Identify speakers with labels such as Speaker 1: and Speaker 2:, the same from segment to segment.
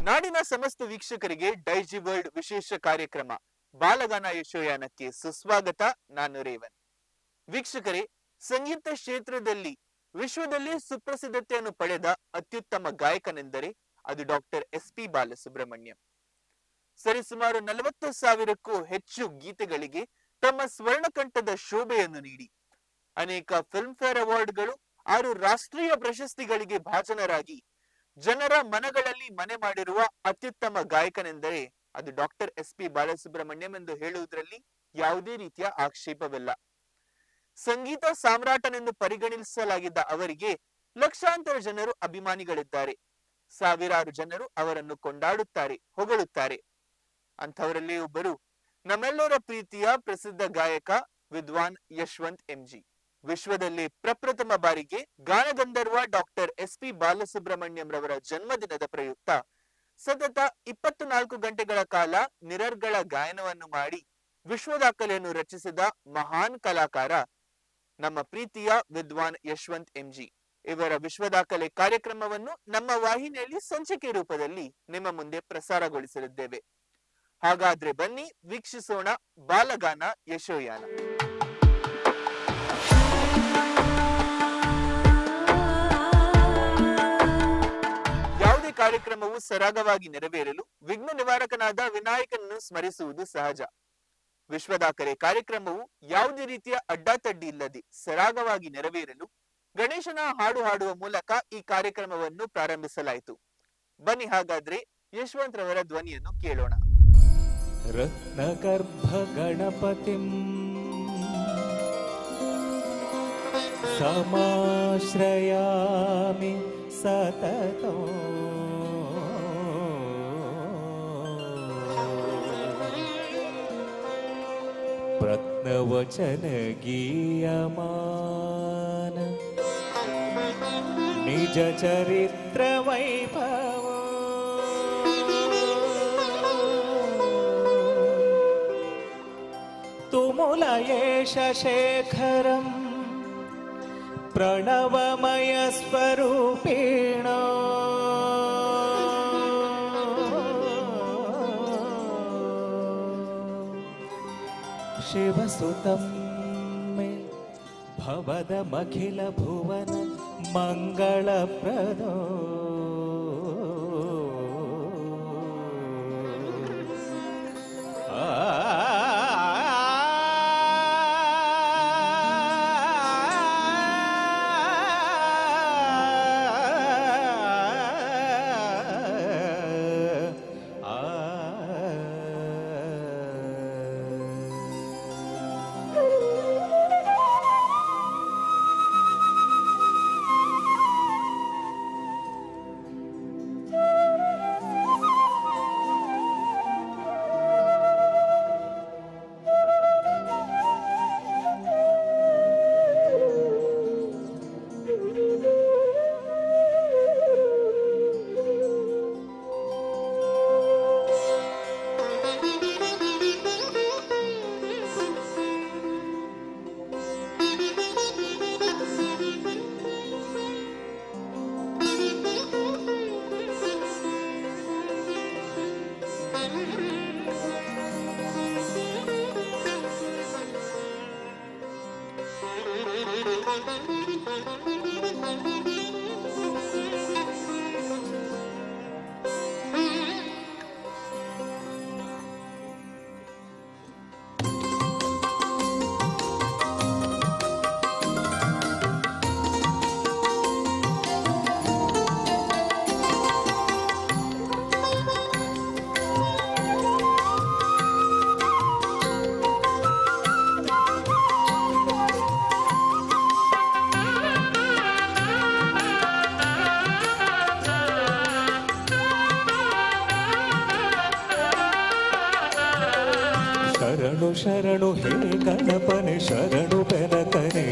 Speaker 1: ನಾಡಿನ ಸಮಸ್ತ ವೀಕ್ಷಕರಿಗೆ ಡೈಜಿ ವರ್ಲ್ಡ್ ವಿಶೇಷ ಕಾರ್ಯಕ್ರಮ ಬಾಲಗಾನ ಯಶೋಯಾನಕ್ಕೆ ಸುಸ್ವಾಗತ. ನಾನು ರೇವನ್. ವೀಕ್ಷಕರೇ, ಸಂಗೀತ ಕ್ಷೇತ್ರದಲ್ಲಿ ವಿಶ್ವದಲ್ಲಿ ಸುಪ್ರಸಿದ್ಧತೆಯನ್ನು ಪಡೆದ ಅತ್ಯುತ್ತಮ ಗಾಯಕನೆಂದರೆ ಅದು ಡಾಕ್ಟರ್ SP ಬಾಲಸುಬ್ರಹ್ಮಣ್ಯಂ. ಸರಿಸುಮಾರು 40,000ಕ್ಕೂ ಹೆಚ್ಚು ಗೀತೆಗಳಿಗೆ ತಮ್ಮ ಸ್ವರ್ಣಕಂಠದ ಶೋಭೆಯನ್ನು ನೀಡಿ ಅನೇಕ ಫಿಲ್ಮ್ ಫೇರ್ ಅವಾರ್ಡ್ಗಳು, 6 ರಾಷ್ಟ್ರೀಯ ಪ್ರಶಸ್ತಿಗಳಿಗೆ ಭಾಜನರಾಗಿ ಜನರ ಮನಗಳಲ್ಲಿ ಮನೆ ಮಾಡಿರುವ ಅತ್ಯುತ್ತಮ ಗಾಯಕನೆಂದರೆ ಅದು ಡಾಕ್ಟರ್ SP ಬಾಲಸುಬ್ರಹ್ಮಣ್ಯಂ ಎಂದು ಹೇಳುವುದರಲ್ಲಿ ಯಾವುದೇ ರೀತಿಯ ಆಕ್ಷೇಪವಿಲ್ಲ. ಸಂಗೀತ ಸಾಮ್ರಾಟನೆಂದು ಪರಿಗಣಿಸಲಾಗಿದ್ದ ಅವರಿಗೆ ಲಕ್ಷಾಂತರ ಜನರು ಅಭಿಮಾನಿಗಳಿದ್ದಾರೆ. ಸಾವಿರಾರು ಜನರು ಅವರನ್ನು ಕೊಂಡಾಡುತ್ತಾರೆ, ಹೊಗಳುತ್ತಾರೆ. ಅಂಥವರಲ್ಲಿ ಒಬ್ಬರು ನಮ್ಮೆಲ್ಲರ ಪ್ರೀತಿಯ ಪ್ರಸಿದ್ಧ ಗಾಯಕ ವಿದ್ವಾನ್ ಯಶವಂತ್ MG. ವಿಶ್ವದಲ್ಲಿ ಪ್ರಪ್ರಥಮ ಬಾರಿಗೆ ಗಾನಗಂಧರ್ವ ಡಾಕ್ಟರ್ SP ಬಾಲಸುಬ್ರಹ್ಮಣ್ಯಂ ರವರ ಜನ್ಮದಿನದ ಪ್ರಯುಕ್ತ ಸತತ 24 ಗಂಟೆಗಳ ಕಾಲ ನಿರರ್ಗಳ ಗಾಯನವನ್ನು ಮಾಡಿ ವಿಶ್ವದಾಖಲೆಯನ್ನು ರಚಿಸಿದ ಮಹಾನ್ ಕಲಾಕಾರ ನಮ್ಮ ಪ್ರೀತಿಯ ವಿದ್ವಾನ್ ಯಶವಂತ್ MG. ಇವರ ವಿಶ್ವದಾಖಲೆ ಕಾರ್ಯಕ್ರಮವನ್ನು ನಮ್ಮ ವಾಹಿನಿಯಲ್ಲಿ ಸಂಚಿಕೆ ರೂಪದಲ್ಲಿ ನಿಮ್ಮ ಮುಂದೆ ಪ್ರಸಾರಗೊಳಿಸಲಿದ್ದೇವೆ. ಹಾಗಾದ್ರೆ ಬನ್ನಿ ವೀಕ್ಷಿಸೋಣ ಬಾಲಗಾನ ಯಶೋಯಾನ. ಯಾವುದೇ ಕಾರ್ಯಕ್ರಮವು ಸರಾಗವಾಗಿ ನೆರವೇರಲು ವಿಘ್ನ ನಿವಾರಕನಾದ ವಿನಾಯಕನನ್ನು ಸ್ಮರಿಸುವುದು ಸಹಜ. ವಿಶ್ವದಾಖಲೆ ಕಾರ್ಯಕ್ರಮವು ಯಾವುದೇ ರೀತಿಯ ಅಡ್ಡಾತಡ್ಡಿ ಇಲ್ಲದೆ ಸರಾಗವಾಗಿ ನೆರವೇರಲು ಗಣೇಶನ ಹಾಡು ಹಾಡುವ ಮೂಲಕ ಈ ಕಾರ್ಯಕ್ರಮವನ್ನು ಪ್ರಾರಂಭಿಸಲಾಯಿತು. ಬನ್ನಿ ಹಾಗಾದ್ರೆ ಯಶವಂತ್ ರವರ ಧ್ವನಿಯನ್ನು ಕೇಳೋಣ.
Speaker 2: ರತ್ನಗರ್ಭ ಗಣಪತಿಂ ಸಮಾಶ್ರಯಾಮಿ ಸತತಂ ಪ್ರತ್ನವಚನ ಗೀಯಮಾನ ನಿಜ ಚರಿತ್ರ ವೈಭವ ತುಮುಲಯೇಶ ಶೇಖರಂ ಪ್ರಣವಮಯ ಸ್ವರೂಪೇಣ ಶಿವಸುತಂ ಮೇ ಭವದಮಖಿಲ ಭುವನ ಮಂಗಳಪ್ರದೋ ಶರಣು ಶರಣು ಹೇ ಗಣಪನೆ ಶರಣು ಬೆನಕನೆ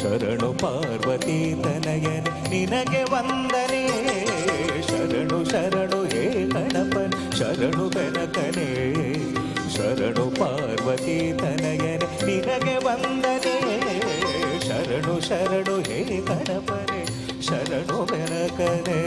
Speaker 2: ಶರಣು ಪಾರ್ವತಿ ತನಯನೆ ನಿನಗೆ ವಂದನೆ. ಶರಣು ಶರಣು ಹೇ ಗಣಪನೆ ಶರಣು ಬೆನಕನೆ ಶರಣು ಪಾರ್ವತಿ ತನಯನೆ ನಿನಗೆ ವಂದನೆ. ಶರಣು ಶರಣು ಹೇ ಗಣಪನೆ ಶರಣು ಬೆನಕನೆ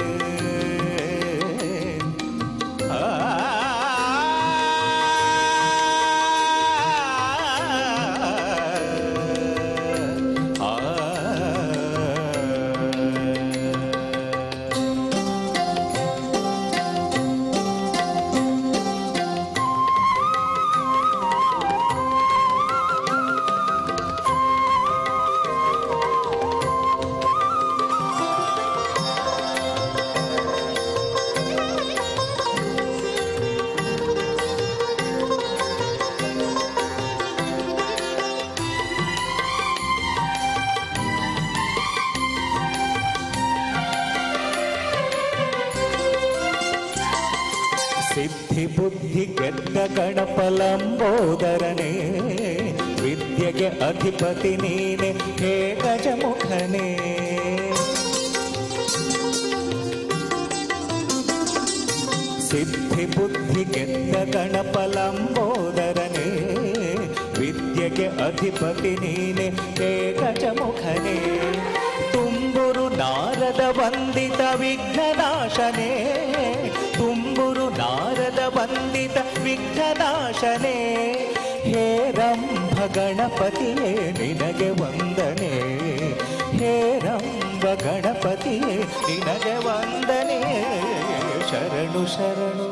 Speaker 2: ಬುದ್ಧಿ ಗೆದ್ದ ಗಣಪಲಂಬೋದರನೇ, ವಿದ್ಯೆಗೆ ಅಧಿಪತಿ ನೀನೆ ಹೇ ಗಜಮುಖನೇ. ಸಿದ್ಧಿ ಬುದ್ಧಿ ಗೆದ್ದ ಗಣಪಲಂಬೋದರನೇ, ವಿದ್ಯೆಗೆ ಅಧಿಪತಿ ನೀನೆ ಹೇ ಗಜಮುಖನೇ. ತುಂಬುರು ನಾರದ ವಂದಿತ ವಿಘ್ನನಾಶನೇ, ತುಂಬುರು ನಾರದ ವಂದಿತ ವಿಘ್ನನಾಶನೇ. ಹೇ ರಂಭ ಗಣಪತಿಯೇ ನಿನಗೆ ವಂದನೆ, ಹೇ ರಂಭ ಗಣಪತಿಯೇ ನಿನಗೆ ವಂದನೆ. ಶರಣು ಶರಣು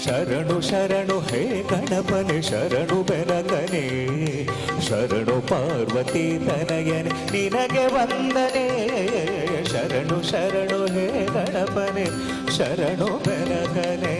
Speaker 2: ಶರಣು ಶರಣು ಹೇ ಗಣಪನೆ ಶರಣು ಬೆನಕನೆ, ಶರಣು ಪಾರ್ವತಿ ತನಯನೆ ನಿನಗೆ ವಂದನೆ. ಶರಣು ಶರಣು ಹೇ ಗಣಪನೆ ಶರಣು ಬೆನಕನೆ.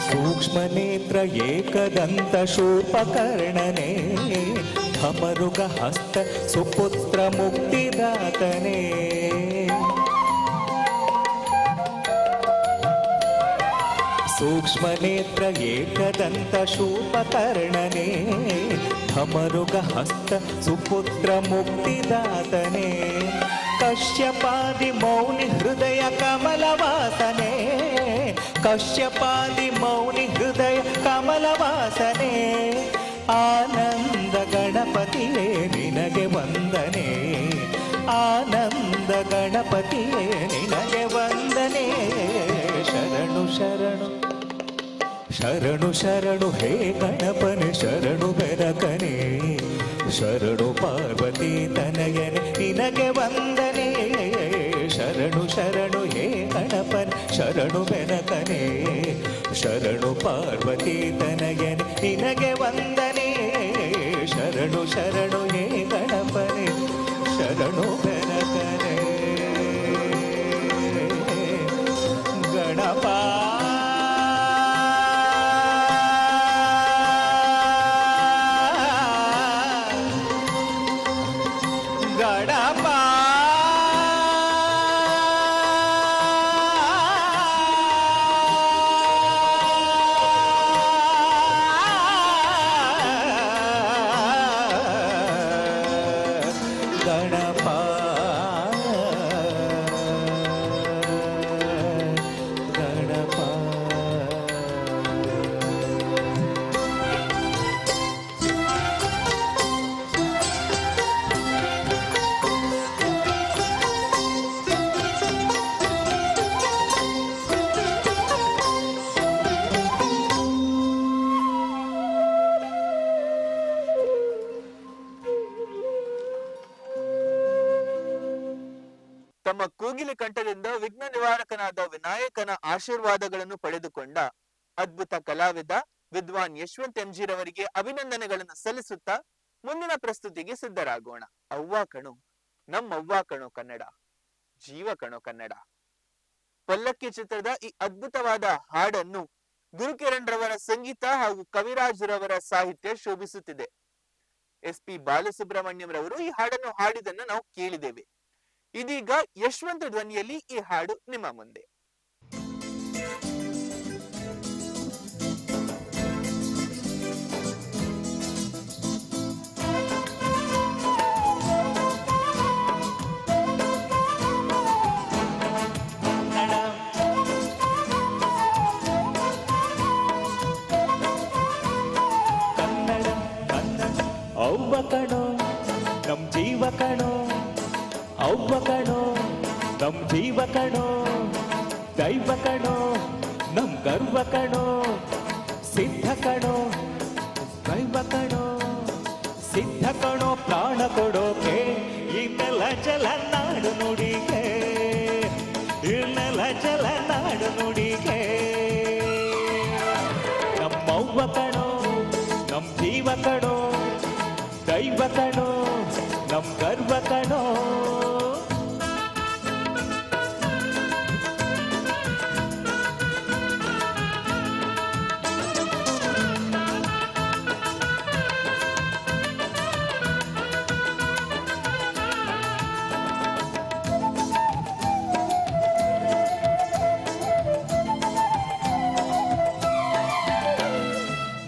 Speaker 2: ಸೂಕ್ಷ್ಮನೇತ್ರ ಏಕದಂತ ಶೂರ್ಪಕರ್ಣನೆ, ಧಮರುಗ ಹಸ್ತ ಸುಪುತ್ರ ಮುಕ್ತಿದಾತನೇ. ಸೂಕ್ಷ್ಮನೇತ್ರ ಏಕದಂತ ಶೂರ್ಪಕರ್ಣನೆ, ಧಮರುಗ ಹಸ್ತ ಸುಪುತ್ರ ಮುಕ್ತಿದಾತನೇ. ಕಶ್ಯಪಾದಿ ಮೌನಿ ಹೃದಯ ಕಮಲವಾಸನೆ, ಕಶ್ಯಪಾದಿ ಮೌನಿ ಹೃದಯ ಕಮಲವಾಸನೆ. ಆನಂದ ಗಣಪತಿಯೇ ನಿನಗೆ ವಂದನೆ, ಆನಂದ ಗಣಪತಿಯೇ ನಿನಗೆ ವಂದನೆ. ಶರಣು ಶರಣು ಶರಣು ಶರಣು ಹೇ ಗಣಪನೆ ಶರಣು ಬೆನಕನೆ, ಶರಣು ಪಾರ್ವತಿ ತನಯನೆ ನಿನಗೆ ವಂದನೆ. ಶರಣು ಶರಣು ಹೇ ಗಣಪನೆ ಶರಣು ಬೆನಕನೆ, ಶರಣು ಪಾರ್ವತಿ ತನಯನೆ ನಿನಗೆ ವಂದನೆ. ಶರಣು ಶರಣು ಹೇ ಗಣಪನೆ ಶರಣು ಬೆನಕನೆ. ಗಣಪ ಗಣಪ ಗಣಪ ಗಣಪ
Speaker 1: ತಮ್ಮ ಕೂಗಿಲೆ ಕಂಠದಿಂದ ವಿಘ್ನ ನಿವಾರಕನಾದ ವಿನಾಯಕನ ಆಶೀರ್ವಾದಗಳನ್ನು ಪಡೆದುಕೊಂಡ ಅದ್ಭುತ ಕಲಾವಿದ ವಿದ್ವಾನ್ ಯಶವಂತ್ ಎಂಜಿರವರಿಗೆ ಅಭಿನಂದನೆಗಳನ್ನು ಸಲ್ಲಿಸುತ್ತಾ ಮುಂದಿನ ಪ್ರಸ್ತುತಿಗೆ ಸಿದ್ಧರಾಗೋಣ. ಅವ್ವ ಕಣು ನಮ್ಮವ್ವ ಕಣು ಕನ್ನಡ, ಜೀವ ಕಣು ಕನ್ನಡ. ಪಲ್ಲಕ್ಕಿ ಚಿತ್ರದ ಈ ಅದ್ಭುತವಾದ ಹಾಡನ್ನು ಗುರುಕಿರಣ್ ರವರ ಸಂಗೀತ ಹಾಗೂ ಕವಿರಾಜ್ ರವರ ಸಾಹಿತ್ಯ ಶೋಭಿಸುತ್ತಿದೆ. SP ಬಾಲಸುಬ್ರಹ್ಮಣ್ಯಂ ರವರು ಈ ಹಾಡನ್ನು ಹಾಡಿದನ್ನು ನಾವು ಕೇಳಿದ್ದೇವೆ. ಇದೀಗ ಯಶವಂತ ಧ್ವನಿಯಲ್ಲಿ ಈ ಹಾಡು ನಿಮ್ಮ ಮುಂದೆ.
Speaker 2: ಅವ್ವ ಕಣೋ ನಮ್ ಜೀವ ಕಣೋ, ಅವ್ವ ಕಣೋ ನಮ್ ಜೀವ ಕಣೋ, ದೈವ ಕಣೋ ನಮ್ ಗರ್ವ ಕಣೋ, ಸಿದ್ಧ ಕಣೋ ದೈವ ಕಣೋ ಸಿದ್ಧ ಕಣೋ ಪ್ರಾಣ ಕೊಡೋಕೆ ಇನ್ನೆಲ್ಲ ಜಲ ನಾಡು ನುಡಿಗೆ ಇನ್ನೆಲ್ಲ ಜಲ ನಾಡು ನುಡಿಗೆ ನಮ್ಮವ್ವ ಕಣೋ ನಮ್ ಜೀವ ಕಣೋ ದೈವ ಕಣೋ ನಮ್ ಗರ್ವ ಕಣೋ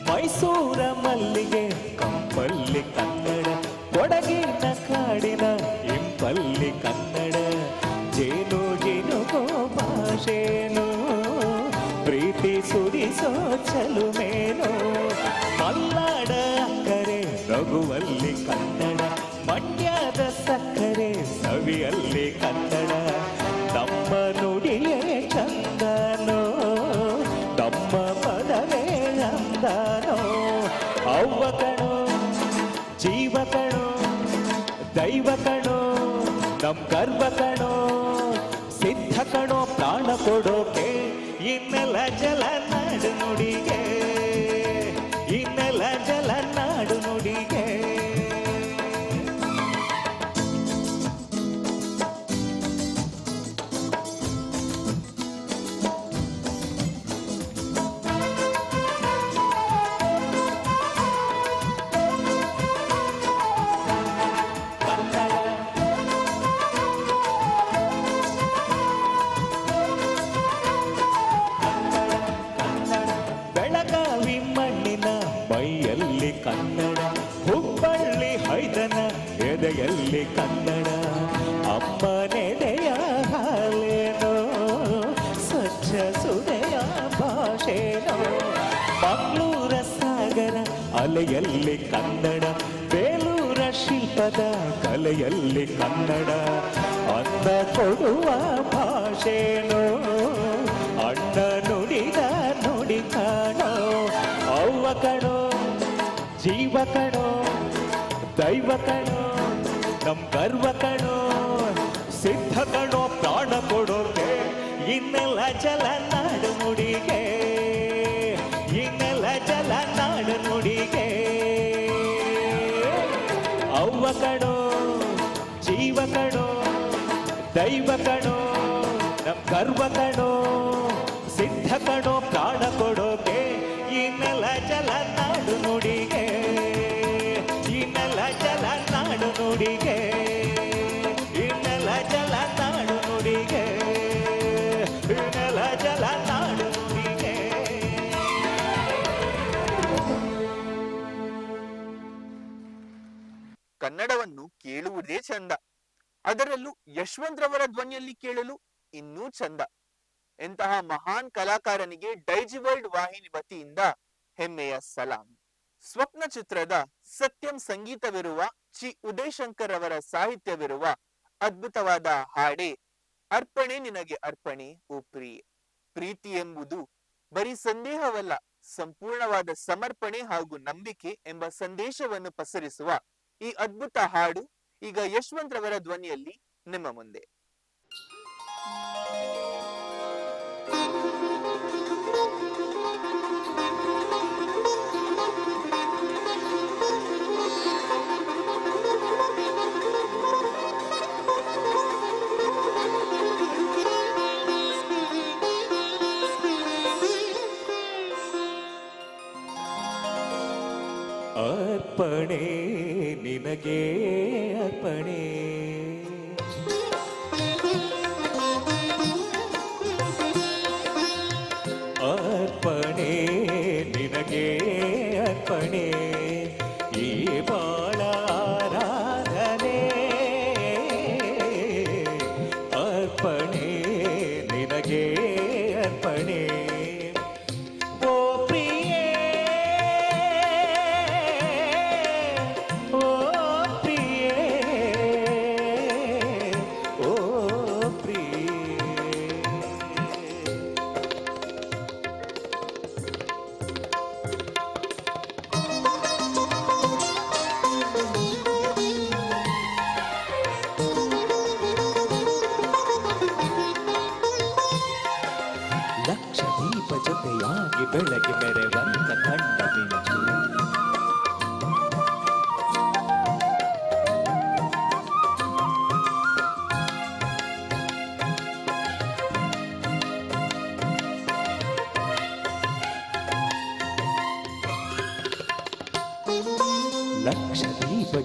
Speaker 2: ಮೈಸೂರ ಮಲ್ಲಿಗೆ ಕಂಪಲ್ಲಿ ಕನ್ನಡ ಕೊಡಗಿನ ಕಾಡಿನ ಇಂಪಲ್ಲಿ ಕನ್ನಡ ಜೇನು ಜಿನುಗೋ ಭಾಷೆನು ಪ್ರೀತಿ ಸುರಿಸೋ ಚಲುಮೇನು ಮಲ್ನಾಡ ಅಕ್ಕರೆ ರಘುವಲ್ಲಿ ಕನ್ನಡ ಮಂಡ್ಯದ ಸಕ್ಕರೆ ಸವಿಯಲ್ಲಿ ಕನ್ನಡ ನಮ್ಮ ನುಡಿಯೇ ಚಂದನೋ ನಮ್ಮ ಪದವೇ ನಂದನೋ ಅವ್ವ ಕಣೋ ಜೀವ ಕಣೋ ದೈವ ಕಣೋ ನಮ್ ಗರ್ವ ಕಣೋ ಸಿದ್ಧ ಕಣೋ ಪ್ರಾಣ ಕೊಡೋಕೆ ಇನ್ನೆಲ್ಲ ಜಲ ನಾಡು ನುಡಿಗೆ ಇನ್ನೆಲ್ಲ ಜಲ ನಾಡು ನುಡಿಗೆ ಬೆಳಗಾವಿ ಮಣ್ಣಿನ ಮೈಯಲ್ಲಿ ಕನ್ನಡ ಹುಬ್ಬಳ್ಳಿ ಹೈದನ ಎದೆಯಲ್ಲಿ ಕನ್ನಡ ಅಮ್ಮನೆದೆಯ ಹಾಲೇನೋ ಸ್ವಚ್ಛ ಸುದೆಯ ಭಾಷೆನೋ ಮಂಗಳೂರ ಸಾಗರ ಅಲೆಯಲ್ಲಿ ಕನ್ನಡ ಬೇಲೂರ ಶಿಲ್ಪದ ಕಲೆಯಲ್ಲಿ ಕನ್ನಡ ಅಂದ ಕೊಡುವ ಭಾಷೆನೋ ಅಣ್ಣ ನುಡಿದ ನುಡಿ ಕಾಣೋ ಅವ್ವ ಕಣೋ ಜೀವ ಕಣೋ ದೈವ ಕಣೋ ನಮ್ ಗರ್ವ ಕಣೋ ಸಿದ್ಧ ಕಣೋ ಪ್ರಾಣ ಕೊಡೋಕೆ ಇನ್ನೆಲ್ಲ ಜಲ ನಾಡು ನುಡಿಗೆ ಇನ್ನೆಲ್ಲ ಜಲ ನಾಡು ನುಡಿಗೆ ಅವ್ವ ಕಣೋ ಜೀವ ಕಣೋ ದೈವ ಕಣೋ ನಮ್ ಗರ್ವ ಕಣೋ ಸಿದ್ಧ ಕಣೋ ಪ್ರಾಣ ಕೊಡೋಕೆ ಇನ್ನೆಲ್ಲ ಜಲ ನಾಡು ನುಡಿಗೆ ಇನ್ನೆಲ್ಲ ಜಲ ನಾಡು ನುಡಿಗೆ ಇನ್ನೆಲ್ಲ ಜಲ ನಾಡು ನುಡಿಗೆ ಇನ್ನೆಲ್ಲ ಜಲ ನಾಡು ನುಡಿಗೆ
Speaker 1: ಕನ್ನಡವನ್ನು ಕೇಳುವುದೇ ಚಂದ, ಅದರಲ್ಲೂ ಯಶವಂತ್ರವರ ಧ್ವನಿಯಲ್ಲಿ ಕೇಳಲು ಇನ್ನೂ ಚಂದ. ಎಂತಹ ಮಹಾನ್ ಕಲಾಕಾರನಿಗೆ ಡೈಜಿ ವರ್ಲ್ಡ್ ವಾಹಿನಿ ವತಿಯಿಂದ ಹೆಮ್ಮೆಯ ಸಲಾಂ. ಸ್ವಪ್ನ ಚಿತ್ರದ ಸತ್ಯಂ ಸಂಗೀತವಿರುವ ಚಿ ಉದಯಶಂಕರ್ ಅವರ ಸಾಹಿತ್ಯವಿರುವ ಅದ್ಭುತವಾದ ಹಾಡೆ ಅರ್ಪಣೆ ನಿನಗೆ ಅರ್ಪಣೆ ಓ ಪ್ರಿಯೆ. ಪ್ರೀತಿ ಎಂಬುದು ಬರೀ ಸಂದೇಹವಲ್ಲ, ಸಂಪೂರ್ಣವಾದ ಸಮರ್ಪಣೆ ಹಾಗೂ ನಂಬಿಕೆ ಎಂಬ ಸಂದೇಶವನ್ನು ಪಸರಿಸುವ ಈ ಅದ್ಭುತ ಹಾಡು ಈಗ ಯಶವಂತ್ ರವರ ಧ್ವನಿಯಲ್ಲಿ ನಿಮ್ಮ ಮುಂದೆ.
Speaker 2: ಅರ್ಪಣೆ ನಿನಗೆ ಅರ್ಪಣೆ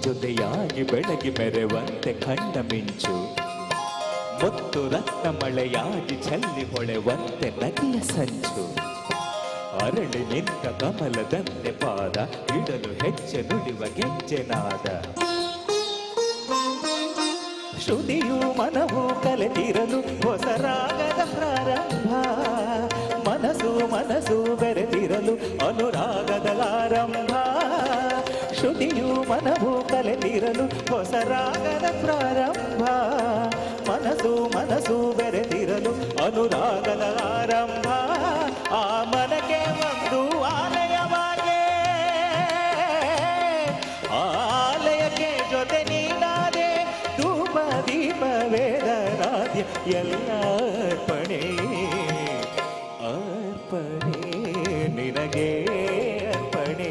Speaker 2: ಜೊತೆಯಾಗಿ ಬೆಳಗಿ ಮೆರೆವಂತೆ ಕಂಡ ಮಿಂಚು, ಮುತ್ತು ರತ್ನ ಮಳೆಯಾಗಿ ಚೆಲ್ಲಿ ಹೊಳೆವಂತೆ ನದಿಯ ಸಂಚು, ಅರಳಿ ನಿಂತ ಕಮಲದಂತೆ ಪಾದ ಇಡಲು ಹೆಜ್ಜೆ ನುಡಿವ ಗೆಜ್ಜೆನಾದ. ಶ್ರುತಿಯು ಮನವು ಕಲೆತಿರಲು ಹೊಸ ರಾಗದ ಪ್ರಾರಂಭ, ಮನಸ್ಸು ಬೆರೆತಿರಲು ಅನುರಾಗದ ಆರಂಭ. ಶ್ರುತಿಯು ಮನವು ಕಲೆತಿರಲು ಹೊಸ ರಾಗದ ಪ್ರಾರಂಭ, ಮನಸ್ಸು ಬೆರೆತಿರಲು ಅನುರಾಗದ ಆರಂಭ. ಆ ಮನಕ್ಕೆ ಒಂದು ಆಲಯವಾಗೆ, ಆಲಯಕ್ಕೆ ಜೊತೆ ನೀನಾದೆ, ಧೂಪ ದೀಪ ವೇದರಾಧ್ಯ ಎಲ್ಲ ಅರ್ಪಣೆ, ಅರ್ಪಣೆ ನಿನಗೆ ಅರ್ಪಣೆ,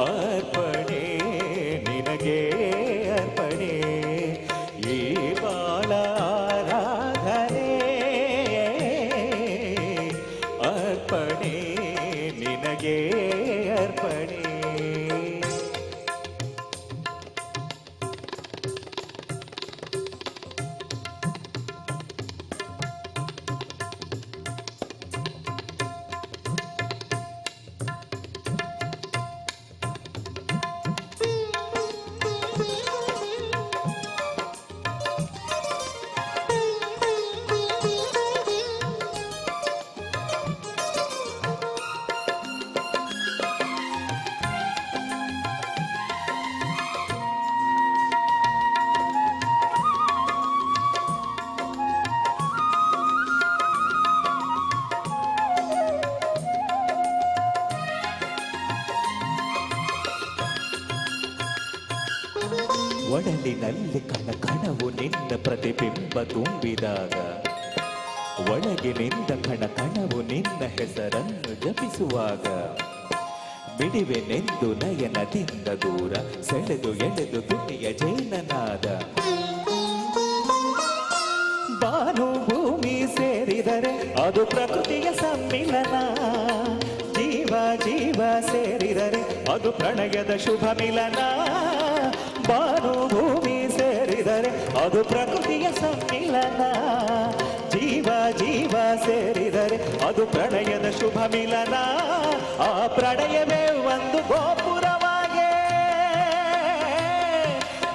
Speaker 2: ಅರ್ಪಣೆ ನಿನಗೆ ಅರ್ಪಣೆ. ಈ ಬಾಳ ಆರಾಧನೆ ಅರ್ಪಣೆ ನಿನಗೆ ಅರ್ಪಣೆ. ಒಡಲಿನಲ್ಲಿ ಕಣಕಣವು ನಿನ್ನ ಪ್ರತಿಬಿಂಬ ತುಂಬಿದಾಗ, ಒಳಗಿನಿಂದ ಕಣಕಣವು ನಿನ್ನ ಹೆಸರನ್ನು ಜಪಿಸುವಾಗ, ಬಿಡಿವೆನೆಂದು ನಯನದಿಂದ ದೂರ ಸೆಳೆದು ಎಳೆದು ತುಟಿಯ ಜೈನನಾದ. ಬಾನು ಭೂಮಿ ಸೇರಿದರೆ ಅದು ಪ್ರಕೃತಿಯ ಸಮ್ಮಿಲನ, ಜೀವ ಸೇರಿದರೆ ಅದು ಪ್ರಣಯದ ಶುಭ ಮಿಲನ. ಬಾನು ಭೂಮಿ ಸೇರಿದರೆ ಅದು ಪ್ರಕೃತಿಯ ಸಮ್ಮಿಲನ, ಜೀವ ಸೇರಿದರೆ ಅದು ಪ್ರಣಯದ ಶುಭ ಮಿಲನ. ಆ ಪ್ರಣಯವೇ ಒಂದು ಗೋಪುರವಾಗೆ,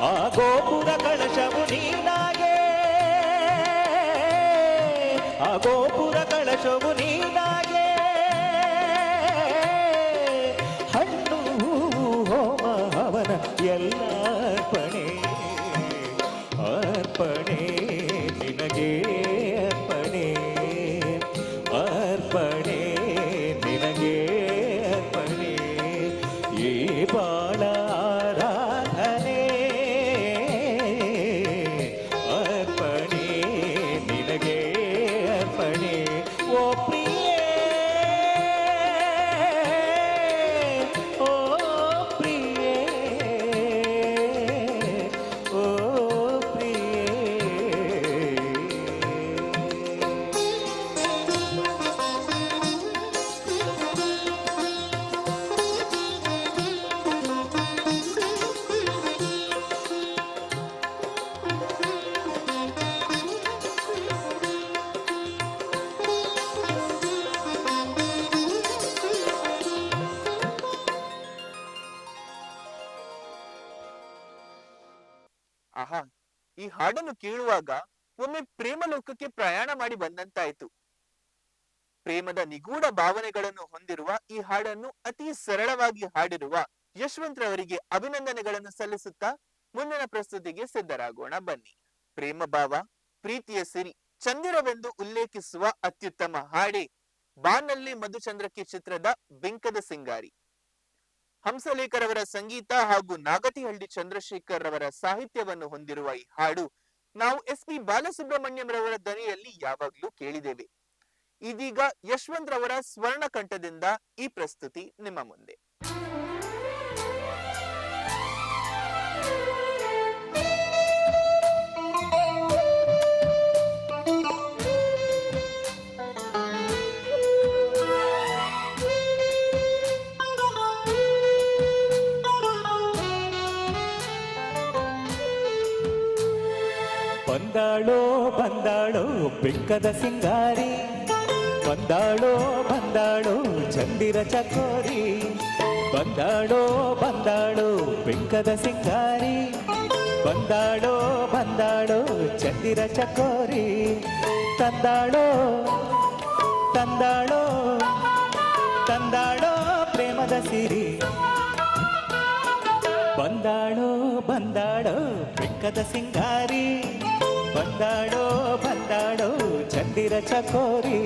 Speaker 2: ಆ ಗೋಪುರ ಕಳಶವು ನೀನಾಗೆ, ಆ ಗೋಪುರ ಕಳಶವು ನೀನಾಗೆ. ಹಣ್ಣು ಹೋಮ ಹವನ ಎಲ್ಲ ಅರ್ಪಣೆ, ಅರ್ಪಣೆ ನಿನಗೆ ಅರ್ಪಣೆ, ಅರ್ಪಣೆ ನಿನಗೆ ಅರ್ಪಣೆ. ಈ ಬಾಳ ಆರಾಧನೆ ಅರ್ಪಣೆ ನಿನಗೆ ಅರ್ಪಣೆ. ಓ ಪ್ರಿಯೇ, ಓ ಪ್ರಿಯೇ, ಓ ಪ್ರಿಯೇ.
Speaker 1: ಆಹಾ, ಈ ಹಾಡನ್ನು ಕೇಳುವಾಗ ಒಮ್ಮೆ ಪ್ರೇಮ ಲೋಕಕ್ಕೆ ಪ್ರಯಾಣ ಮಾಡಿ ಬಂದಂತಾಯ್ತು. ಪ್ರೇಮದ ನಿಗೂಢ ಭಾವನೆಗಳನ್ನು ಹೊಂದಿರುವ ಈ ಹಾಡನ್ನು ಅತಿ ಸರಳವಾಗಿ ಹಾಡಿರುವ ಯಶವಂತ್ ರವರಿಗೆ ಅಭಿನಂದನೆಗಳನ್ನು ಸಲ್ಲಿಸುತ್ತಾ ಮುಂದಿನ ಪ್ರಸ್ತುತಿಗೆ ಸಿದ್ಧರಾಗೋಣ ಬನ್ನಿ. ಪ್ರೇಮ ಭಾವ, ಪ್ರೀತಿಯ ಸಿರಿ, ಚಂದಿರವೆಂದು ಉಲ್ಲೇಖಿಸುವ ಅತ್ಯುತ್ತಮ ಹಾಡೇ ಬಾನಲ್ಲಿ ಮಧುಚಂದ್ರಕಿ ಚಿತ್ರದ ಬಿಂಕದ ಸಿಂಗಾರಿ. ಹಂಸಲೇಖರವರ ಸಂಗೀತ ಹಾಗೂ ನಾಗತಿಹಳ್ಳಿ ಚಂದ್ರಶೇಖರ್ ರವರ ಸಾಹಿತ್ಯವನ್ನು ಹೊಂದಿರುವ ಈ ಹಾಡು ನಾವು ಎಸ್.ಪಿ. ಬಾಲಸುಬ್ರಹ್ಮಣ್ಯಂ ರವರ ಧ್ವನಿಯಲ್ಲಿ ಯಾವಾಗ್ಲೂ ಕೇಳಿದ್ದೇವೆ. ಇದೀಗ ಯಶವಂತ್ ರವರ ಸ್ವರ್ಣ ಕಂಠದಿಂದ ಈ ಪ್ರಸ್ತುತಿ ನಿಮ್ಮ ಮುಂದೆ.
Speaker 2: ಬಂದಾಳೋ ಬಂದಾಳೋ ಬೆಕ್ಕದ ಸಿಂಗಾರಿ, ಬಂದಾಳೋ ಬಂದಾಳೋ ಚಂದಿರ ಚಕೋರಿ, ಬಂದಾಳೋ ಬಂದಾಳೋ ಬೆಕ್ಕದ ಸಿಂಗಾರಿ, ಬಂದಾಳೋ ಬಂದಾಳೋ ಚಂದಿರ ಚಕೋರಿ, ತಂದಾಳೋ ತಂದಾಳೋ ತಂದಾಳೋ ಪ್ರೇಮದ ಸಿರಿ, ಬಂದಾಳೋ ಬಂದಾಳೋ ಬೆಕ್ಕದ ಸಿಂಗಾರಿ, ಬಂದಾಳೋ ಬಂದಾಳೋ ಚಂದಿರ ಚಕೋರಿ.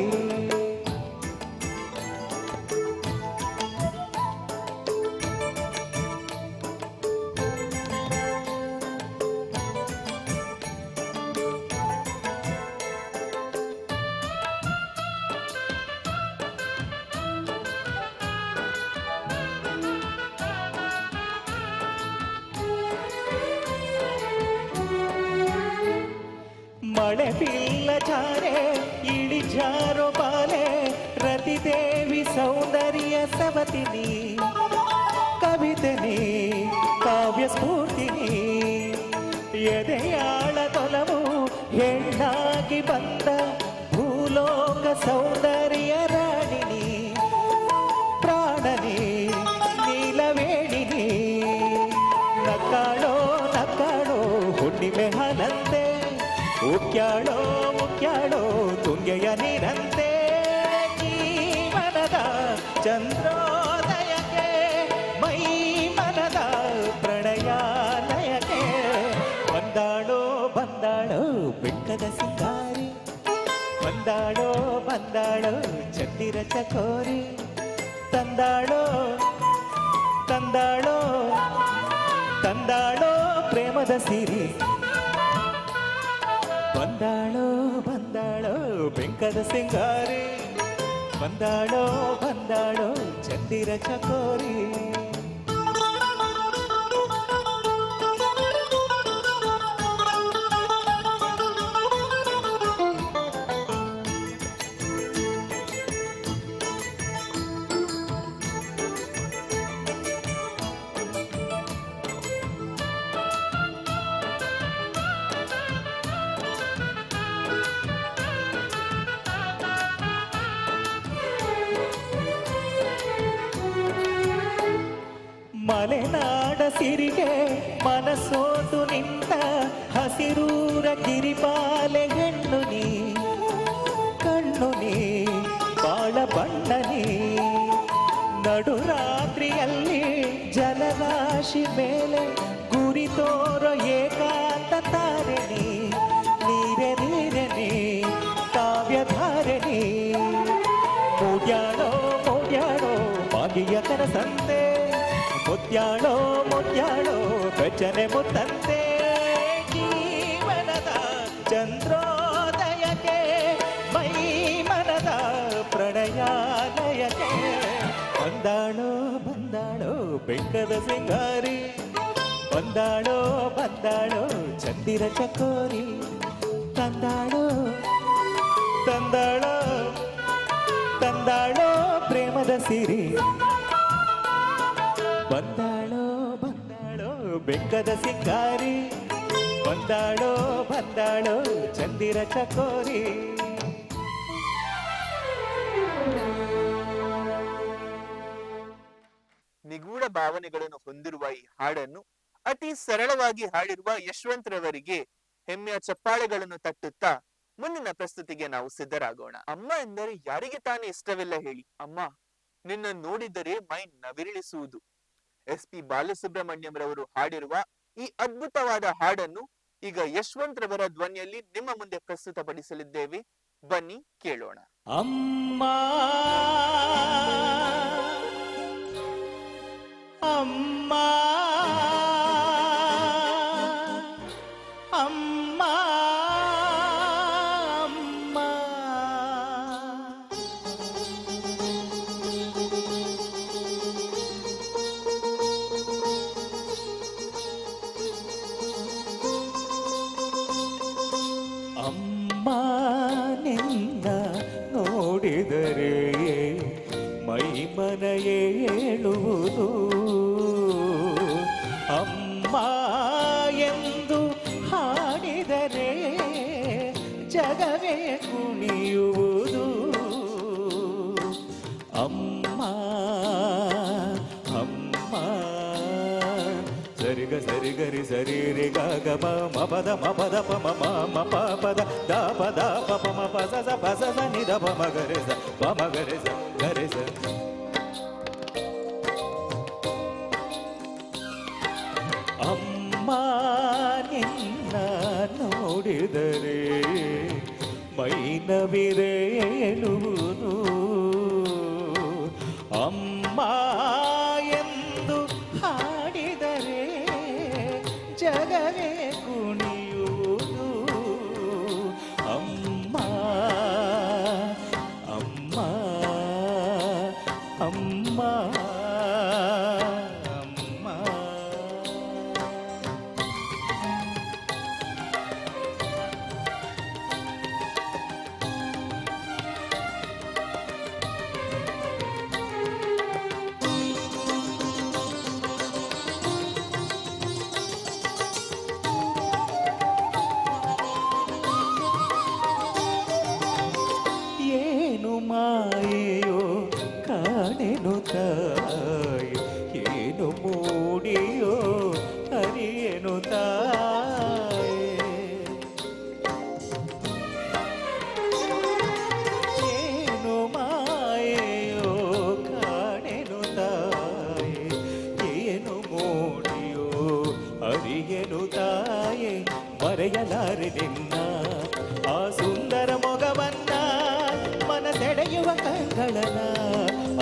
Speaker 2: ಮಳೆ ಬಿಲ್ಲ ಜಾರೆ ಇಳಿಜಾರೋ ಬಾಲೆ, ರತಿದೇವಿ ಸೌಂದರ್ಯ ಸವತಿನಿ, ಕವಿತನಿ ಕಾವ್ಯ ಸ್ಫೂರ್ತಿನಿ, ಎದೆಯಾಳ ತೊಲವು ಹೆಣ್ಣಾಗಿ ಬಂದ ಭೂಲೋಕ ಸೌಂದರ್ಯ ರಾಣಿನಿ, ಪ್ರಾಣನಿ ನೀಲವೇಣಿನಿ, ನಕ್ಕಾಳೋ ನಕ್ಕಾಳೋ ಹುಣ್ಣಿಮೆ ಹನಂತೆ, ಮುಕ್ಯಾಳೋ ಮುಕ್ಯಾಳೋ ತುಂಗೆಯ ನೀರಂತೆ, ಜೀವನದ ಚಂದ್ರೋದಯಕ್ಕೆ ಮೈ ಮನದ ಪ್ರಣಯಾಲಯಕ್ಕೆ, ಬಂದಾಳೋ ಬಂದಾಳೋ ಬೆಕ್ಕದ ಸಿಂಗಾರಿ, ಬಂದಾಳೋ ಬಂದಾಳೋ ಚಂದಿರ ಚಕೋರಿ, ತಂದಾಳೋ ತಂದಾಳೋ ತಂದಾಳೋ ಪ್ರೇಮದ ಸಿರಿ, ಬಂದಾಳೋ ಬಂದಾಳೋ ಬೆಂಕದ ಸಿಂಗಾರಿ, ಬಂದಾಳೋ ಬಂದಾಳೋ ಚಂದಿರ ಚಕೋರಿ. ಮಲೆನಾಡ ಸಿರಿಗೆ ಮನಸೋತು ನಿಂತ ಹಸಿರೂರ ಕಿರಿಪಾಲೆ ಹೆಣ್ಣು ನೀ, ಕಣ್ಣು ನೀ ಬಾಳ ಬಣ್ಣ ನೀ, ನಡುರಾತ್ರಿಯಲ್ಲಿ ಜಲರಾಶಿ ಮೇಲೆ ಗುರಿ ತೋರೋ ಏಕಾಂತ ತಾರಣಿ, ನೀರೆ ನೀರೆ ನೀ ಕಾವ್ಯಧಾರಣಿ, ಮೂಡ್ಯಾಳೋ ಮೂಡ್ಯಾಳೋ ಬಾಗಿಯ ಕನಸಂತೆ, ಮುತ್ಯಾಳೋ ಮುತ್ಯಾಳೋ ಬೆಚ್ಚನೆ ಮುತ್ತಂತೆ, ಜೀವನದ ಚಂದ್ರೋದಯಕ್ಕೆ ಮೈ ಮನದ ಪ್ರಣಯಾಲಯಕ್ಕೆ, ಬಂದಾಳೋ ಬಂದಾಳೋ ಬೆಕ್ಕದ ಸಿಂಗಾರಿ, ಬಂದಾಳೋ ಬಂದಾಳೋ ಚಂದಿರ ಚಕೋರಿ, ತಂದಾಳೋ ತಂದಾಳೋ ತಂದಾಳೋ ಪ್ರೇಮದ ಸಿರಿ, ಬಂದಾಳೋ ಬಂದಾಳೋ ಬೆಕ್ಕದ ಸಿಂಗಾರಿ, ಬಂದಾಳೋ ಬಂದಾಳೋ ಚಂದಿರ ಚಕೋರಿ.
Speaker 1: ನಿಗೂಢ ಭಾವನೆಗಳನ್ನು ಹೊಂದಿರುವ ಈ ಹಾಡನ್ನು ಅತಿ ಸರಳವಾಗಿ ಹಾಡಿರುವ ಯಶವಂತ್ ರವರಿಗೆ ಹೆಮ್ಮೆಯ ಚಪ್ಪಾಳೆಗಳನ್ನು ತಟ್ಟುತ್ತಾ ಮುಂದಿನ ಪ್ರಸ್ತುತಿಗೆ ನಾವು ಸಿದ್ಧರಾಗೋಣ. ಅಮ್ಮ ಎಂದರೆ ಯಾರಿಗೆ ತಾನೇ ಇಷ್ಟವಿಲ್ಲ ಹೇಳಿ. ಅಮ್ಮ ನಿನ್ನ ನೋಡಿದರೆ ಮೈ ನವಿರಿಳಿಸುವುದು. SP ಬಾಲಸುಬ್ರಹ್ಮಣ್ಯಂ ರವರು ಹಾಡಿರುವ ಈ ಅದ್ಭುತವಾದ ಹಾಡನ್ನು ಈಗ ಯಶವಂತ್ ರವರ ಧ್ವನಿಯಲ್ಲಿ ನಿಮ್ಮ ಮುಂದೆ ಪ್ರಸ್ತುತಪಡಿಸಲಿದ್ದೇವೆ. ಬನ್ನಿ ಕೇಳೋಣ.
Speaker 2: ಅಮ್ಮ ಅಮ್ಮ ಅಮ್ಮ ಅಮ್ಮ ಅಮ್ಮ ನಿನ್ನ ನೋಡಿದರೆ ಮೈ ಮನೆಯೇ ಹೇಳುವುದು, ಅಮ್ಮ ಎಂದು ಹಾಡಿದರೆ ಜಗವೇ ಕುಣಿಯುವುದು. ಅಮ್ಮ ಅಮ್ಮ ಸರಿಗ ಸರಿಗರಿ ಸರಿ ರಿ ಗ ಗ ಮ ಮ ಪದ ಪ ಮ ಮ ಮ ಪ ಪದ ದ ಪ ದ ಪ ಪ ಮ ಪ ಸ ನಿ ದ ಪ ಮ ಗರೆ ಸ ಪ ಮ ಗರೆ ಸ ಗರೆ ಸ. ಅಮ್ಮ ನಿನ್ನ ನೋಡಿದರೆ ಮೈನವಿರೇಳುವುದು. ಅಮ್ಮ ಎಂದು ಹಾಡಿದರೆ ಜಗವೇ ಕುಣಿಯುವುದು. ಅಮ್ಮ ಅಮ್ಮ ಅಮ್ಮ ಅಮ್ಮ. ಏನು ಮಾಯೆಯೋ ಕಾಣೆನು ತಾಯಿ, ಏನು ಮೂಡಿಯೋ ಅರಿಯೆನು ತಾಯಿ. ಏನು ಮಾಯೆಯೋ ಕಾಣೆನು ತಾಯಿ, ಏನು ಮೂಡಿಯೋ ಅರಿಯೆನು ತಾಯಿ. ಮರೆಯಲಾರೆ ನಿನ್ನ ಆ ಸುಂದರ ಮೊಗವನ್ನ, ಮನಸೆಳೆಯುವ ಕಂಗಳನ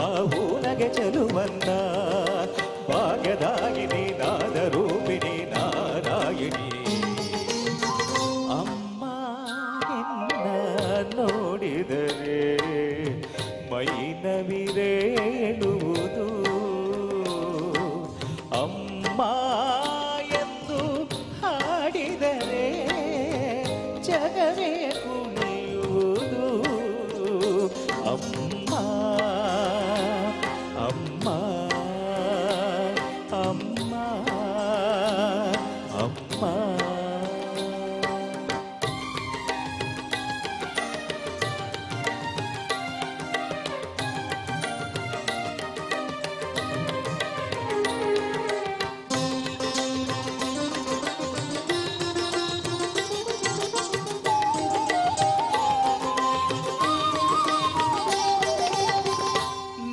Speaker 2: ಆ ಹೂನಗೆ ಚೆಲುವನ್ನ. ಭಾಗ್ಯದಾಗಿನಿ ನಾದ ರೂಪಿಣಿ ನಾರಾಯಣಿ. ಅಮ್ಮ ನಿನ್ನ ನೋಡಿದರೆ ಮೈನವಿರೇಳುವುದು. ಅಮ್ಮ ಎಂದು ಹಾಡಿದರೆ ಜಗವೇ ಕುಣಿಯುವುದು. ಅಮ್ಮ ಅಮ್ಮ ಅಮ್ಮ ಅಮ್ಮ.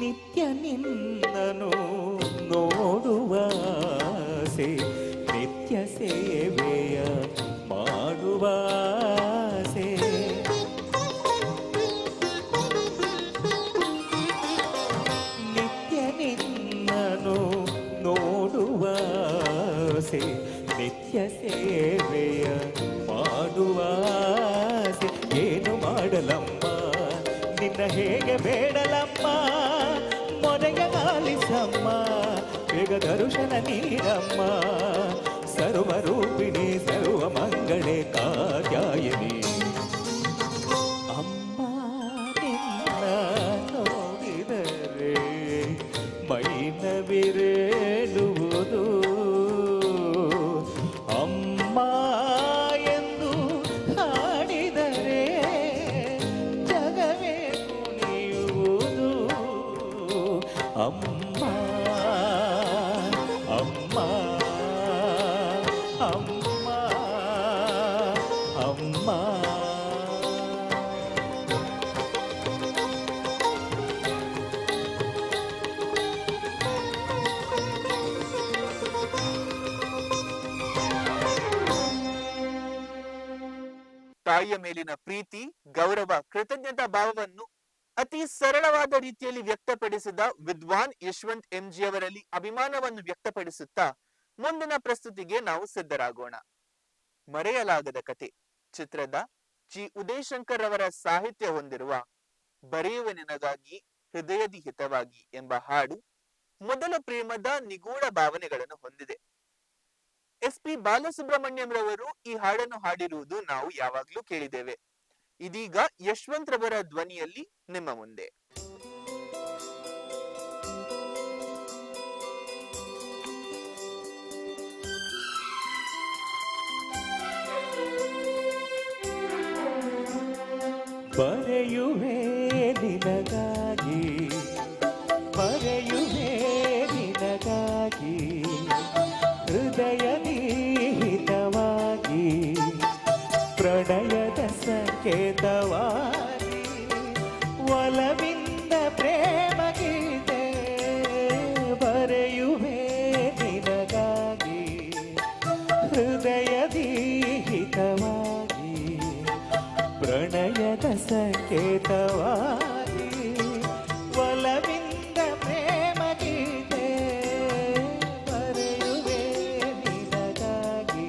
Speaker 2: ನಿತ್ಯ ನಿನ್ನನು ನೋಡುವ ಆಸೆ, ನಿತ್ಯ ಸೇವೆಯ ಮಾಡುವ ಆಸೆ. ನಿತ್ಯ ನಿನ್ನನು ನೋಡುವ ಆಸೆ, ನಿತ್ಯ ಸೇವೆಯ ಮಾಡುವ ಆಸೆ. ಏನು ಮಾಡಲಮ್ಮ ನಿನ್ನ ಹೇಗೆ ಬೇಡಲಮ್ಮ, ಮೊರೆಯ ಆಲಿಸಮ್ಮ ಬೇಗ ದರ್ಶನ ನೀಡಮ್ಮ. ಸರ್ವರೂಪಿಣಿ ಸರ್ವ ಮಂಗಳೇ ಕಾತ್ಯಾಯಿನಿ. ಅಮ್ಮ ನಿನ್ನ ನೋಡಿದರೆ ಮೈನವಿರೇಳುವುದು. ಅಮ್ಮ ಎಂದು ಹಾಡಿದರೆ ಜಗವೇ ಕುಣಿಯುವುದು. ಅಮ್ಮ ಅಮ್ಮ ಅಮ್ಮ ಅಮ್ಮ.
Speaker 1: ತಾಯಿಯ ಮೇಲಿನ ಪ್ರೀತಿ, ಗೌರವ, ಕೃತಜ್ಞತಾ ಭಾವವನ್ನು ಅತಿ ಸರಳವಾದ ರೀತಿಯಲ್ಲಿ ವ್ಯಕ್ತಪಡಿಸಿದ ವಿದ್ವಾನ್ ಯಶವಂತ್ ಎಂಜಿ ಅವರಲ್ಲಿ ಅಭಿಮಾನವನ್ನು ವ್ಯಕ್ತಪಡಿಸುತ್ತಾ ಮುಂದಿನ ಪ್ರಸ್ತುತಿಗೆ ನಾವು ಸಿದ್ಧರಾಗೋಣ. ಮರೆಯಲಾಗದ ಕತೆ ಚಿತ್ರದ ಜಿ ಉದಯಶಂಕರ್ ಅವರ ಸಾಹಿತ್ಯ ಹೊಂದಿರುವ ಬರೆಯುವ ನಿನಗಾಗಿ ಹೃದಯದಿ ಹಿತವಾಗಿ ಎಂಬ ಹಾಡು ಮೊದಲ ಪ್ರೇಮದ ನಿಗೂಢ ಭಾವನೆಗಳನ್ನು ಹೊಂದಿದೆ. ಎಸ್.ಪಿ. ಬಾಲಸುಬ್ರಹ್ಮಣ್ಯಂ ರವರು ಈ ಹಾಡನ್ನು ಹಾಡಿರುವುದು ನಾವು ಯಾವಾಗ್ಲೂ ಕೇಳಿದ್ದೇವೆ. ಇದೀಗ ಯಶವಂತ್ ರವರ ಧ್ವನಿಯಲ್ಲಿ ನಿಮ್ಮ ಮುಂದೆ.
Speaker 2: ಬರೆಯುವೆ ನಿನಗಾಗಿ ಬರೆಯುವೆ ನಿನಗಾಗಿ ಹೃದಯದಿ ಹಿತವಾಗಿ ಪ್ರಣಯದ ಸಂಕೇತವಾಗಿ ಒಲವಿಂದ ಪ್ರೇಮ ಗೀತೆ ಬರೆಯುವೆ ನಿನಗಾಗಿ ಹೃದಯದಿ ಹಿತವಾಗಿ ಪ್ರಣಯದ ಸಂಕೇತವಾಗಿ ಒಲವಿಂದ ಪ್ರೇಮ ಗೀತೆ ಬರೆಯುವೆ ನಿನಗಾಗಿ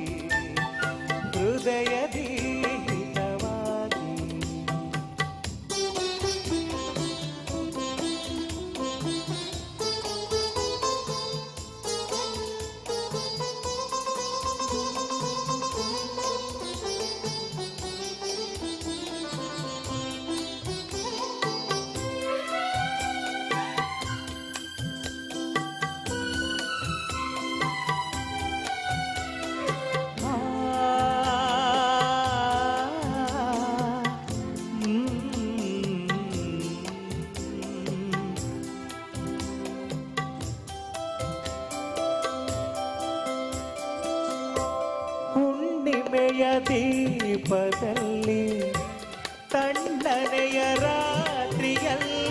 Speaker 2: ಹೃದಯದಿ ಹಿತವಾಗಿ. ಹುಣ್ಣಿಮೆಯ ದೀಪದಲ್ಲಿ ತಣ್ಣನೆಯ ರಾತ್ರಿಯಲ್ಲಿ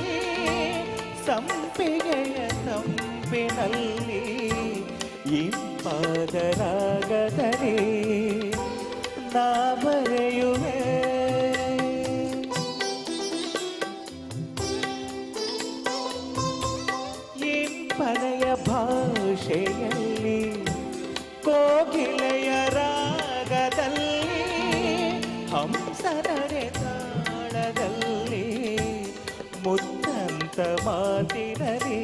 Speaker 2: ಸಂಪಿಗೆಯ ತಂಪಿನಲ್ಲಿ ಇಂಪಾದ ರಾಗದಲ್ಲಿ ನಾ ಬರೆಯುವೆ ಇಂಪನೆಯ ಭಾಷೆಯಲ್ಲಿ ಕೋಗಿಲೆಯ ರಾಗದಲ್ಲಿ ಹಂಸನರೆ ತಾಳದಲ್ಲಿ ಮುತ್ತಂತ ಮಾತಿನಲ್ಲಿ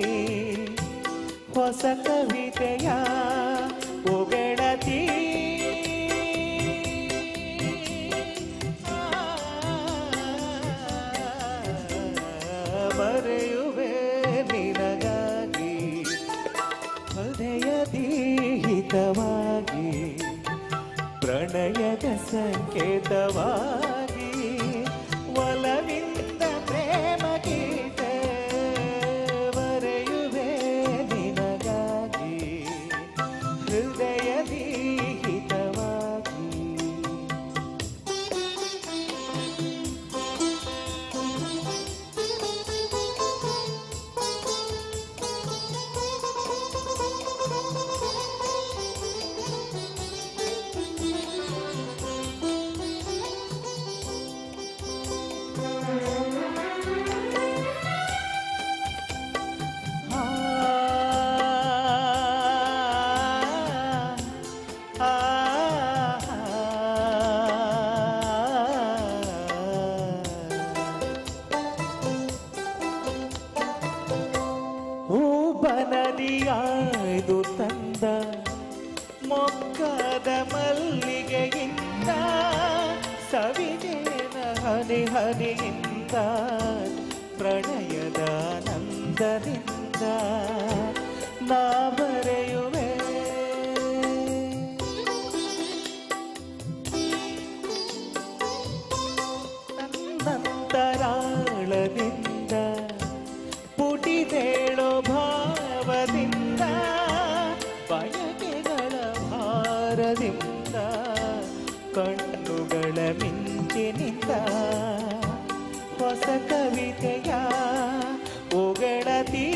Speaker 2: ಹೊಸ ಕವಿತೆಯ ಒಗೆಳತಿ ಬರೆಯುವೆ ನಿನಗಾಗಿ ಹೃದಯದಿ ಹಿತವಾಗಿ ಪ್ರಣಯದ ಸಂಕೇತವಾಗಿ ಒಲವಿಂದ ಪ್ರೇಮ ಗೀತೆ ಬರೆಯುವೆ ನಿನಗಾಗಿ ಹೃದಯದಿ ಹಿತವಾಗಿ. ಹೂಬನದಿಯಾಯ್ದು ತಂದ ಮೊಗ್ಗದ ಮಲ್ಲಿಗೆಯಿಂದ ಸವಿದೇನ ಹನಿ ಹನಿಯಿಂದ ಪ್ರಣಯದ ನಂದದಿಂದ ನಾ ಬರೆಯುವೆ ನನ್ನಂತರಾಳದಿಂದ ಪುಟಿದೇಳೋ ಭಾವದಿಂದ ಬಯಕೆಗಳ ಭಾರದಿಂದ ಕಣ್ಣುಗಳ ಮಿಂಚಿನಿಂದ ಹೊಸ ಕವಿತೆಯ ಒಗಳತಿ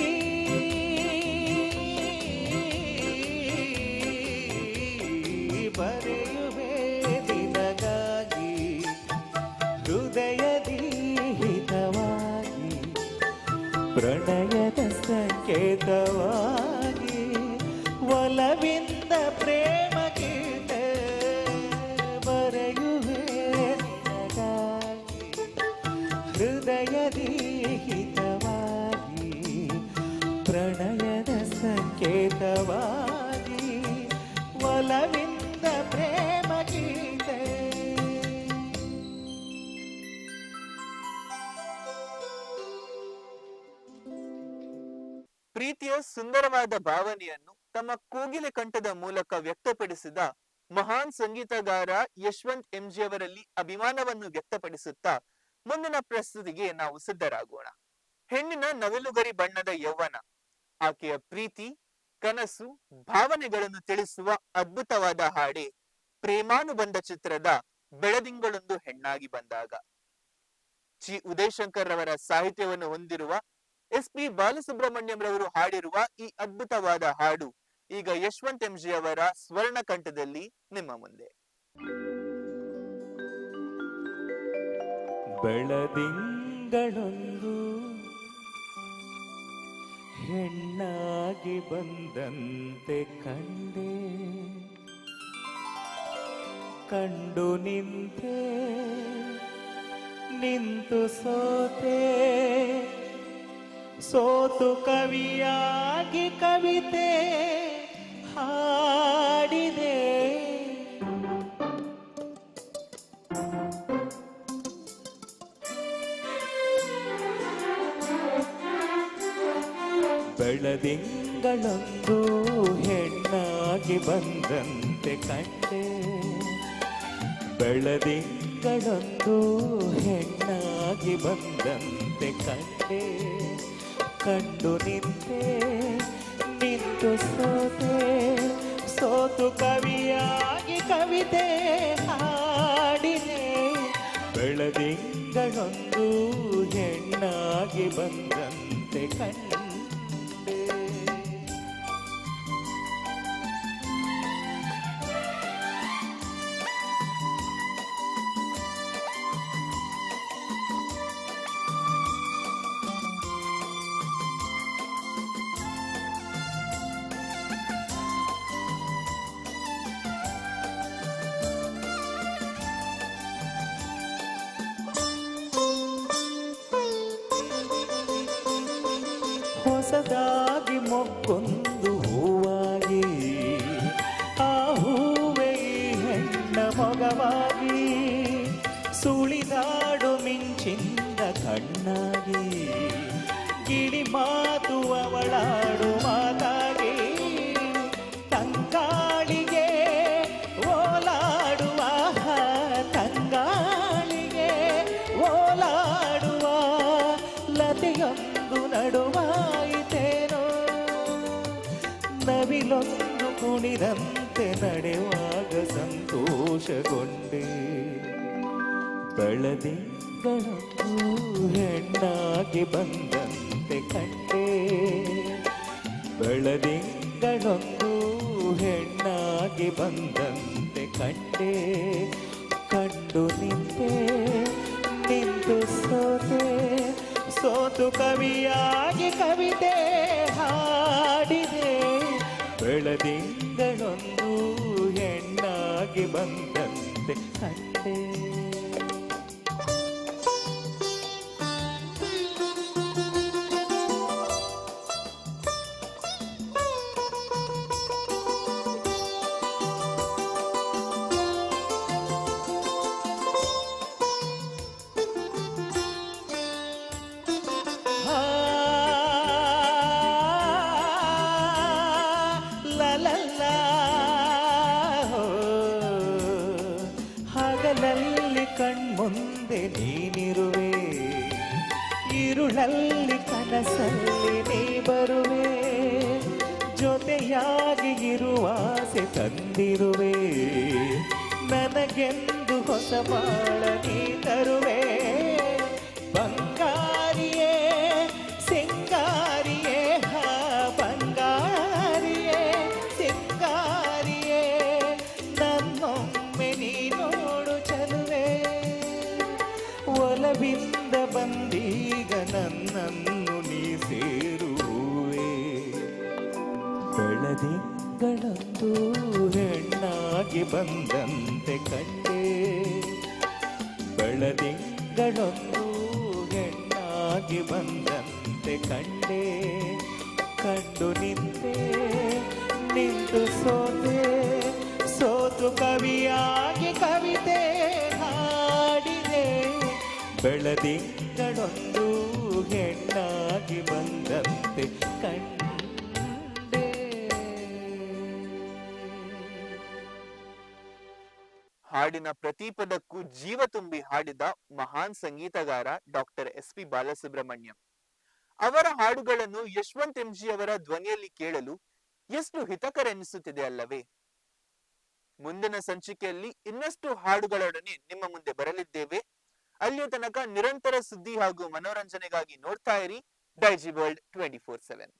Speaker 2: ಬರೆಯುವೆ ನಿನಗಾಗಿ ಹೃದಯದಿ ಹಿತವಾಗಿ ಪ್ರಣಯದ ಸಂಕೇತವಾಗಿ ಒಲವಿಂದ ಪ್ರೇಮ ಗೀತೆ ಬರೆಯುವೆ ನಿನಗಾಗಿ ಹೃದಯದಿ ಹಿತವಾಗಿ ಪ್ರಣಯದ ಸಂಕೇತವಾಗಿ ಒಲವಿಂದ ಪ್ರೇಮ ಗೀತೆ.
Speaker 1: ಪ್ರೀತಿಯ ಸುಂದರವಾದ ಭಾವನೆಯನ್ನು ತಮ್ಮ ಕೋಗಿಲೆ ಕಂಠದ ಮೂಲಕ ವ್ಯಕ್ತಪಡಿಸಿದ ಮಹಾನ್ ಸಂಗೀತಗಾರ ಯಶವಂತ್ ಎಂಜಿ ಅವರಲ್ಲಿ ಅಭಿಮಾನವನ್ನು ವ್ಯಕ್ತಪಡಿಸುತ್ತಾ ಮುಂದಿನ ಪ್ರಸ್ತುತಿಗೆ ನಾವು ಸಿದ್ಧರಾಗೋಣ. ಹೆಣ್ಣಿನ ನವಿಲುಗರಿ ಬಣ್ಣದ ಯೌವನ, ಆಕೆಯ ಪ್ರೀತಿ, ಕನಸು, ಭಾವನೆಗಳನ್ನು ತಿಳಿಸುವ ಅದ್ಭುತವಾದ ಹಾಡೆ ಪ್ರೇಮಾನುಬಂಧ ಚಿತ್ರದ ಬೆಳದಿಂಗಳೊಂದು ಹೆಣ್ಣಾಗಿ ಬಂದಾಗ. ಜಿ ಉದಯಶಂಕರ್ ರವರ ಸಾಹಿತ್ಯವನ್ನು ಹೊಂದಿರುವ SP ಬಾಲಸುಬ್ರಹ್ಮಣ್ಯಂ ರವರು ಹಾಡಿರುವ ಈ ಅದ್ಭುತವಾದ ಹಾಡು ಈಗ ಯಶವಂತ್ MG ಅವರ ಸ್ವರ್ಣ ಕಂಠದಲ್ಲಿ ನಿಮ್ಮ ಮುಂದೆ.
Speaker 2: ಬೆಳದಿಂಗಳೊಂದು ಹೆಣ್ಣಾಗಿ ಬಂದಂತೆ ಕಂಡೆ, ಕಂಡು ನಿಂತೆ ನಿಂತು ಸೋತೆ, ಸೋತು ಕವಿಯಾಗಿ ಕವಿತೆ ಹಾಡಿದೆ. ಬೆಳದಿಂಗಳೊಂದು ಹೆಣ್ಣಾಗಿ ಬಂದಂತೆ ಕಂಡೆ, ಬೆಳದಿಂಗಳೊಂದು ಹೆಣ್ಣಾಗಿ ಬಂದಂತೆ ಕಂಡೆ, ಕಂಡು ನಿಂತೆ ನಿಂತು ಸೋತೆ, ಸೋತು ಕವಿಯಾಗಿ ಕವಿತೆ ಹಾಡಿದೆ. ಬೆಳದಿಂಗಳೊಂದು ಹೆಣ್ಣಾಗಿ ಬಂದಂತೆ ಕಂಡೆ. ಹೊಸದಾಗಿ ಮೊಗ್ಗೊಂದು ಹೂವಾಗಿ, ಆ ಹೂವೇ ಹೆಣ್ಣ ಮೊಗವಾಗಿ, ಸುಳಿದಾಡು ಮಿಂಚಿಂದ ಕಣ್ಣಾಗಿ, ಗಿಳಿ ಮಾತು ಅವಳಾಡು ಮಾತಾಗಿ, ತಂಗಾಳಿಗೆ ಓಲಾಡುವ, ತಂಗಾಳಿಗೆ ಓಲಾಡುವ ಲತೆಯೊಂದು ನಡುವಾಯಿತೇನೋ, ನವಿಲೊಂದು ಕುಣಿದಂತೆ ನಡೆಯುವಾಗ ಸಂತೋಷಗೊಂಡೆ. ಬೆಳದಿಂಗಳೊಂದು ಹೆಣ್ಣಾಗಿ ಬಂದಂತೆ ಕಂಡೆ, ಬೆಳದಿಂಗಳೊಂದು ಹೆಣ್ಣಾಗಿ ಬಂದಂತೆ ಕಂಡೆ, ಕಂಡು ನಿಂತೆ ನಿಂತು ಸೋತೆ, ಸೋತು ಕವಿಯಾಗಿ ಕವಿತೆ ಹಾಡಿದೆ. ಬೆಳದಿಂಗಳೊಂದು ಹೆಣ್ಣಾಗಿ ಬಂದಂತೆ ಕಂಡೆ. ಹಗಲಲ್ಲಿ ಕಣ್ಮುಂದೆ ನೀನಿರುವೆ, ഇരുಳಲ್ಲಿ ಕನಸಲ್ಲಿ ನೀ ಬರುವೆ, ಜೊತೆಯಾಗಿ ಇರುವಾಸೆ ತಂದಿರುವೆ, ನನಗೆಂದು ಹೊಸ ಬಾಳ ನೀ ತರುವೆ. ಬಂಗಾರಿಯೇ ಸಿಂಗಾರಿಯೇ, ಬಂಗಾರಿಯೇ ಸಿಂಗಾರಿಯೇ, ನನ್ನೊಮ್ಮೆ ನೀ ನೋಡು ಚಲುವೆ, ಒಲವಿಂದ ಬಂದೀಗ ನನ್ನನ್ನು ನೀ ಸೇರುವೆ. ಬೆಳದಿಂಗಳೊಂದು ಹೆಣ್ಣಾಗಿ ಬಂದಂತೆ ಕಂಡೆ, ಬೆಳದಿಂಗಳೊಂದು ಹೆಣ್ಣಾಗಿ ಬಂದಂತೆ ಕಂಡೆ, ಕಂಡು ನಿಂತೆ ನಿಂತು ಸೋತೆ, ಸೋತು ಕವಿಯಾಗಿ ಕವಿತೆ ಹಾಡಿದೆ. ಬೆಳದಿಂಗಳೊಂದು ಹೆಣ್ಣಾಗಿ ಬಂದಂತೆ ಕಂಡೆ.
Speaker 1: ಹಾಡಿನ ಪ್ರತಿ ಪದಕ್ಕೂ ಜೀವ ತುಂಬಿ ಹಾಡಿದ ಮಹಾನ್ ಸಂಗೀತಗಾರ ಡಾಕ್ಟರ್ SP ಬಾಲಸುಬ್ರಹ್ಮಣ್ಯಂ. ಅವರ ಹಾಡುಗಳನ್ನು ಯಶವಂತ್ MG ಅವರ ಧ್ವನಿಯಲ್ಲಿ ಕೇಳಲು ಎಷ್ಟು ಹಿತಕರೆನಿಸುತ್ತಿದೆ ಅಲ್ಲವೇ? ಮುಂದಿನ ಸಂಚಿಕೆಯಲ್ಲಿ ಇನ್ನಷ್ಟು ಹಾಡುಗಳೊಡನೆ ನಿಮ್ಮ ಮುಂದೆ ಬರಲಿದ್ದೇವೆ. ಅಲ್ಲಿಯ ತನಕ ನಿರಂತರ ಸುದ್ದಿ ಹಾಗೂ ಮನೋರಂಜನೆಗಾಗಿ ನೋಡ್ತಾ ಇರಿ ಡೈಜಿ ವರ್ಲ್ಡ್ 24/7.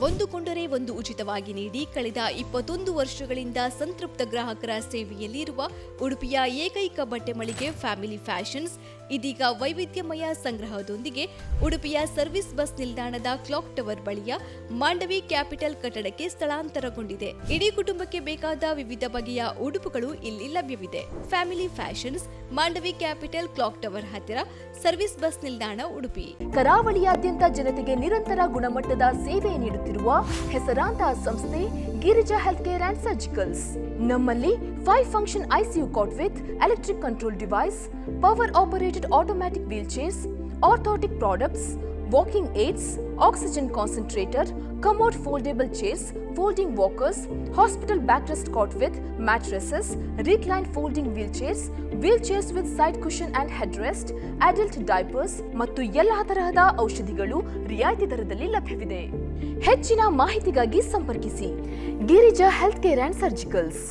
Speaker 3: ಒಂದು ಕೊಂಡರೆ ಒಂದು ಉಚಿತವಾಗಿ ನೀಡಿ ಕಳೆದ 21 ವರ್ಷಗಳಿಂದ ಸಂತೃಪ್ತ ಗ್ರಾಹಕರ ಸೇವೆಯಲ್ಲಿರುವ ಉಡುಪಿಯ ಏಕೈಕ ಬಟ್ಟೆ ಮಳಿಗೆ ಫ್ಯಾಮಿಲಿ ಫ್ಯಾಷನ್ಸ್ ಇದೀಗ ವೈವಿಧ್ಯಮಯ ಸಂಗ್ರಹದೊಂದಿಗೆ ಉಡುಪಿಯ ಸರ್ವಿಸ್ ಬಸ್ ನಿಲ್ದಾಣದ ಕ್ಲಾಕ್ ಟವರ್ ಬಳಿಯ ಮಾಂಡವಿ ಕ್ಯಾಪಿಟಲ್ ಕಟ್ಟಡಕ್ಕೆ ಸ್ಥಳಾಂತರಗೊಂಡಿದೆ. ಇಡೀ ಕುಟುಂಬಕ್ಕೆ ಬೇಕಾದ ವಿವಿಧ ಬಗೆಯ ಉಡುಪುಗಳು ಇಲ್ಲಿ ಲಭ್ಯವಿದೆ. Family fashions, Mandavi capital, clock tower ಹತ್ತಿರ, ಸರ್ವಿಸ್ ಬಸ್ ನಿಲ್ದಾಣ, ಉಡುಪಿ.
Speaker 4: ಕರಾವಳಿಯಾದ್ಯಂತ ಜನತೆಗೆ ನಿರಂತರ ಗುಣಮಟ್ಟದ ಸೇವೆ ನೀಡುತ್ತಿರುವ ಹೆಸರಾಂತ ಸಂಸ್ಥೆ Girija health care and surgicals. ನಮ್ಮಲ್ಲಿ 5 function ICU cot with electric control device, power operated automatic wheel chairs, orthotic products, walking aids, oxygen concentrator, commode foldable chairs, folding walkers, hospital backrest cot with mattresses, reclined folding wheelchairs with side cushion and headrest, adult diapers ಮತ್ತು ಎಲ್ಲಾ ತರಹದ ಔಷಧಿಗಳು ರಿಯಾಯಿತಿ ದರದಲ್ಲಿ ಲಭ್ಯವಿದೆ. ಹೆಚ್ಚಿನ ಮಾಹಿತಿಗಾಗಿ ಸಂಪರ್ಕಿಸಿ Girija health care and surgicals.